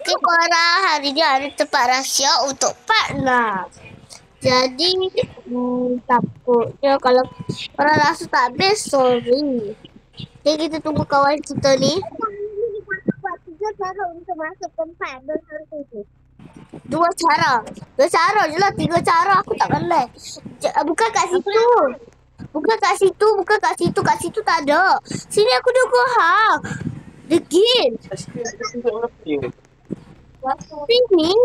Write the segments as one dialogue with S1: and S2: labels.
S1: Okey korang, hari ni ada tempat rahsia untuk partner. Jadi takutnya kalau korang rasa tak habis, sorry. Okay, kita tunggu kawan kita ni.
S2: Buat 3 cara untuk masuk tempat berhantu tu.
S1: 2 cara. 2 cara je lah, 3 cara aku tak pandai. Bukan kat situ. Bukan kat situ, bukan kat situ. Kat situ tak ada. Sini aku tunggu hang. The game. Sini.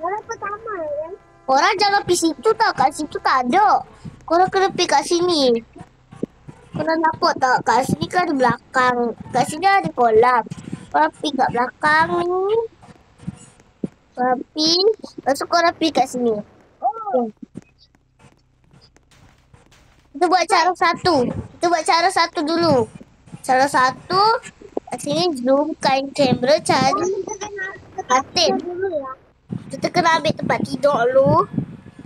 S2: Orang pertama ya.
S1: Korang jangan pergi situ tau. Kat situ tak ada. Korang kena pergi kat sini. Korang nampak tak? Kat sini kan ada belakang. Kat sini ada kolam. Korang pergi kat belakang ni. Korang pergi. Lepas tu korang pergi kat sini. Okay. Kita buat cara satu. Kita buat cara satu dulu. Cara satu. Kat sini zoomkan kamera cari katil. Kita kena ambil tempat tidur dulu.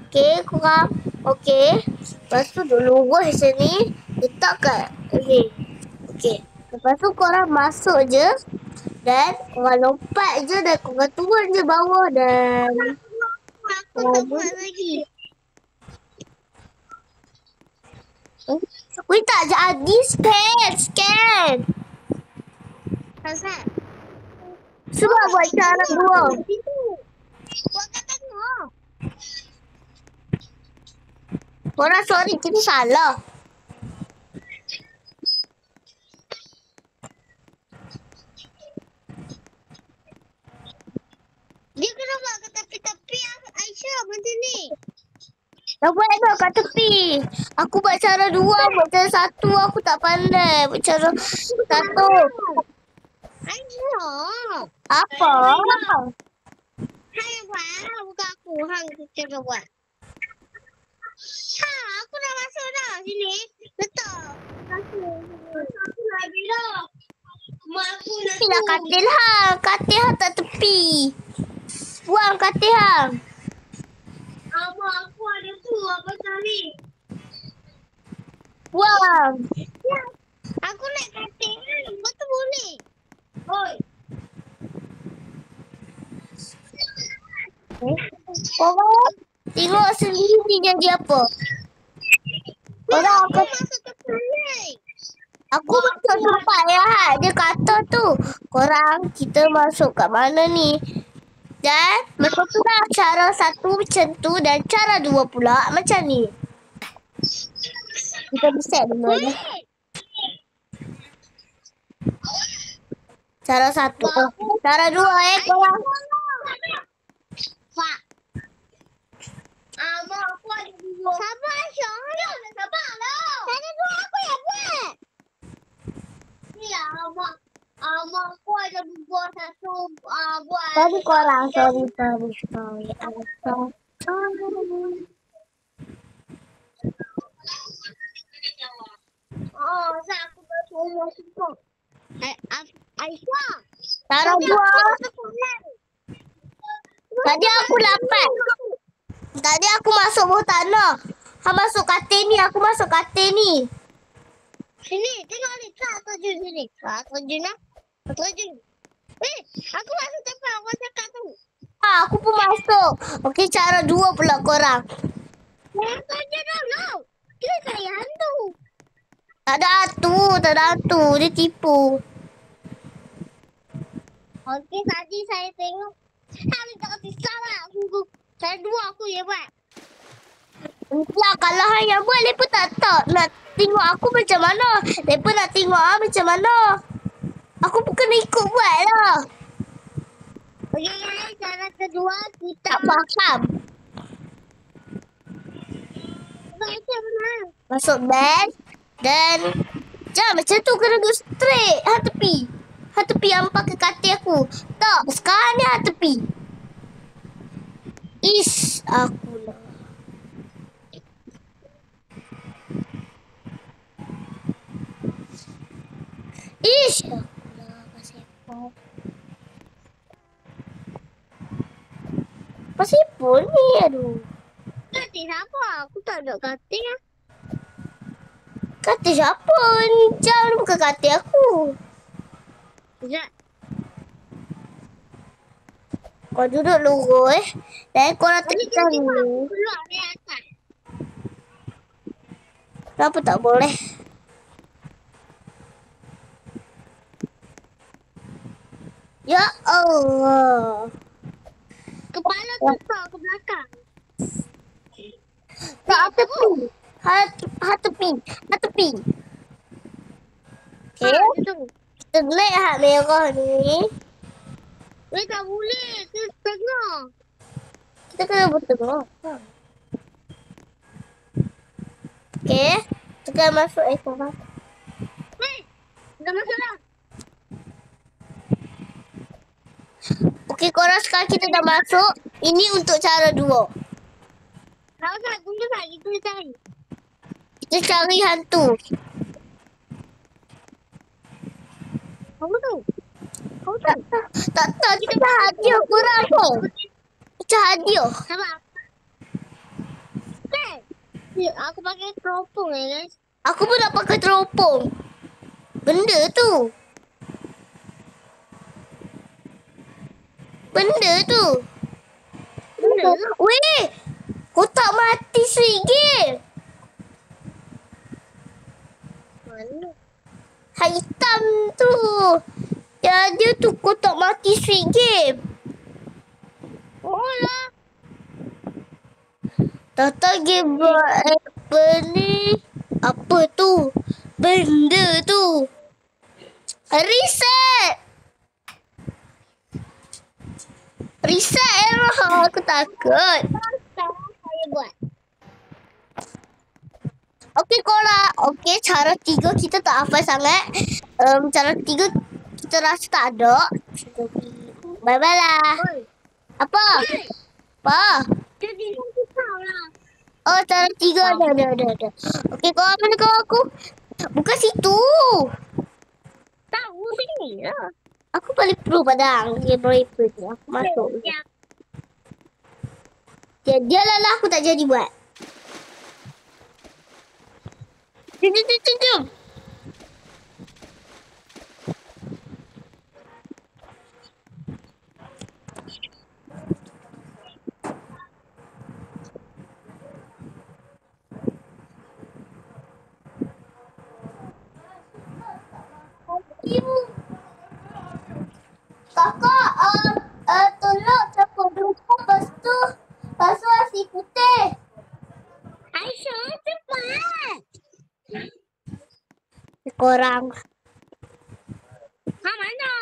S1: Okay, korang. Okay. Lepas tu dulu macam ni. Letak kat. Okay. Okay. Lepas tu korang masuk je. Dan korang lompat je. Dan korang turun je bawah. Dan
S2: Aku tak buat lagi.
S1: weh tak jadi. Scan.
S2: Pasal.
S1: Cuba buat cara dua.
S2: Buat kat tengah.
S1: Korang sorry. Kita salah.
S2: Dia kena buat kat tepi-tepi Aisyah macam ni.
S1: Dah buat dah kat tepi. Aku buat cara dua. Buat cara satu. Aku tak pandai. Buat cara satu.
S2: Aisyah.
S1: Apa?
S2: Hai buat. Bukan aku. Hang kena buat. Ha, aku dah masuk dah. Sini. Letak. Aku lagi dah. Mak aku nak
S1: Inilah katil hang. Katil hang tak tepi. Buang katil hang.
S2: Abang aku ada tu. Apa cari?
S1: Buang.
S2: Ya. Aku nak katil. Betul boleh. Oi.
S1: Korang tengok sendiri jadi apa. Korang
S2: Aku masuk ke sungai.
S1: aku masuk tempat ya. Dia kata tu. Korang kita masuk kat mana ni. Dan betul tu lah cara satu macam tu. Dan cara dua pula macam ni. Kita bisa dulu ni. Cara satu. Cara dua korang.
S2: Pak. Abang aku ada dua. Sabar Aisyah. Aduh, sabar lah. Ada dua aku yang buat. Ya, abang. Abang aku ada buat satu buat.
S1: Sorry korang. Sorry.
S2: Oh, saya aku bertolong semua. Aisyah.
S1: Cara dua. Tadi aku dapat. Tadi aku masuk bawah tanah. Hang masuk katil ni. Aku masuk katil ni.
S2: Sini, tengok ni. Tak terjun sini. Tak terjun lah. Tak terjun. Aku masuk tempat orang cakap tu.
S1: Aku pun masuk. Okey, cara dua pula korang.
S2: Yang terjun dulu. Kita cari hantu.
S1: Tak ada hantu. Dia tipu.
S2: Okey, tadi saya tengok. Hari tak kasi salah. Saya dua aku ya buat.
S1: Entah kalau hang yang buat, mereka tak nak tengok aku macam mana. Mereka nak tengok macam mana. Aku pun kena ikut buat lah.
S2: Okey, cara kedua kita.
S1: Tak faham.
S2: Macam mana?
S1: Masuk band. Dan jangan macam tu, kena go straight. Hang tepi. Hang tepi yang pakai katil aku. Tak, sekarang ni hang tepi. Ish, aku lah. Ish, aku lah. Pasipul ni, aduh.
S2: Katil siapa? Aku tak ada katil lah.
S1: Katil siapa? Ni jam ni bukan katil aku.
S2: Sekejap.
S1: Kau duduk lurus. Dan korang
S2: Tadi
S1: tekan
S2: tiba-tiba aku
S1: ni.
S2: keluar dari atas.
S1: Kenapa tak boleh? Ya Allah.
S2: Kepala tukar ke belakang.
S1: Tak tepi. Tepi. Tepi.
S2: Ha,
S1: Okay.
S2: dia tu.
S1: Kita naik hak merah ni.
S2: Tak boleh. Kita tengah.
S1: Kita kena bertengah. Okay. Tekan masuk korang.
S2: Weh, dah masuk dah.
S1: Okay, korang sekarang kita dah masuk. Ini untuk cara dua.
S2: Tak usah, tunggu tak. Kita cari.
S1: Kita cari hantu.
S2: Kamu tu.
S1: Tak tahu. Kita hadiah korang tu. Kita hadiah.
S2: Sabar. Kan? Ya, aku pakai teropong guys.
S1: Aku pun nak pakai teropong. Benda tu. Benda tu.
S2: Benda?
S1: Weh. Kotak mati RM1.
S2: Mana?
S1: Hak hitam tu. Ya, dia tu kotak mati RM1.
S2: Oh lah.
S1: Tata game buat apa ni? Apa tu? Benda tu. Reset. Reset error. Aku takut.
S2: Sekarang saya buat.
S1: Okey korang. Okey, cara 3 kita tak hafal sangat. Cara 3 kita rasa tak ada. Bye-bye lah.
S2: Oi.
S1: Apa? Apa?
S2: Jadi aku tahu lah.
S1: Oh, cara 3 ada. Okey, korang mana kawan aku? Bukan situ.
S2: Tahu sini lah.
S1: Aku paling pro padang. Dia berapa ni. Aku masuk.
S2: Ya.
S1: Dia lah aku tak jadi buat. Jom. Kakak, tolong campur lupa lepas tu nasi putih.
S2: Aisyah, cepat.
S1: Korang.
S2: Ha, mana?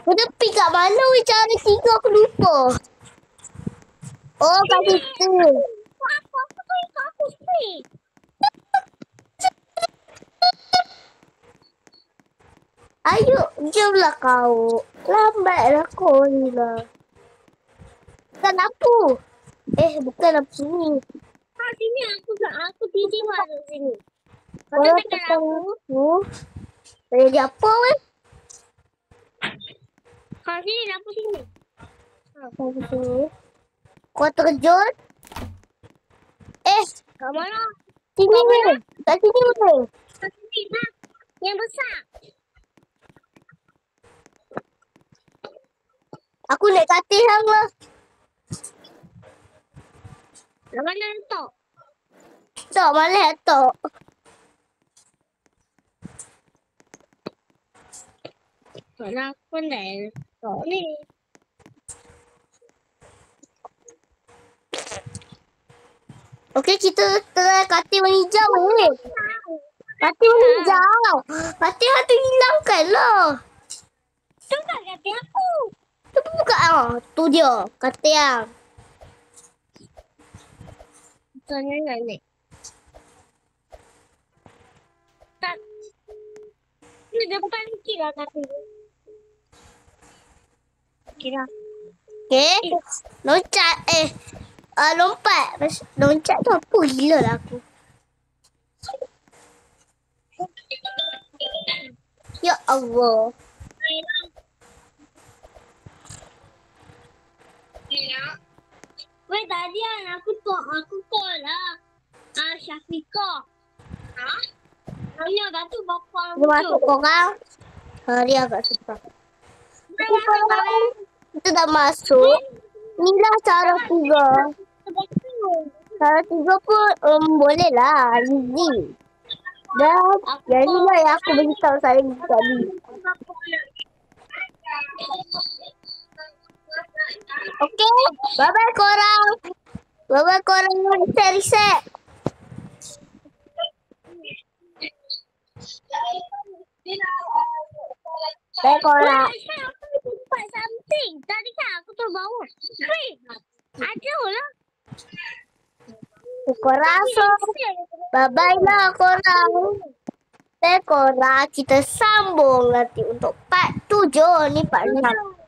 S1: Aku tepi kat mana weh cara 3 aku lupa. Oh, kat situ.
S2: Aku speed.
S1: Ayo, jomlah kau. Lambatlah kau ni lah. Bukan lampu. Bukan lampu sini.
S2: Ha, sini aku tiba di sini.
S1: Kalau
S2: Kau tekan
S1: tekan
S2: aku.
S1: lampu. Tak jadi apa weh.
S2: Kau sini, lampu sini.
S1: Lampu sini. Kau terjun.
S2: Kau mana?
S1: Sini weh. Kat sini weh.
S2: Kau sini, ha? Yang besar.
S1: Aku naik katil hang lah.
S2: Jangan lentok.
S1: Tak, malah tak.
S2: Mana aku lentok ni.
S1: Okey, kita tengah katil warna hijau weh. Katil warna hijau. Katil hantu hilangkan lah.
S2: Tu tak kata aku.
S1: Tu buka tu dia. Katil yang.
S2: Tanya ni. Tak. Ni depan kira kata. Kira.
S1: Okey. Loncat. Lompat. Loncat tu apa gila lah aku. Ya Allah.
S2: Weh, tadi aku call lah. Syafiqah. Ha? Tanya dah tu bapa
S1: Dia masuk korang. Hari agak susah. Tapi kalau kita dah masuk, inilah cara 3. Cara 3 pun boleh lah. Easy. Dan yang inilah yang aku beritahu saya tadi. Okay, bye-bye korang. Bye-bye korang reset. Bye korang.
S2: Aku buat something. Tadi kan aku terbawa. Wait. Ada lah.
S1: Korang so. Bye-bye lah korang. Korang kita sambung nanti untuk part 7. Ni part 6.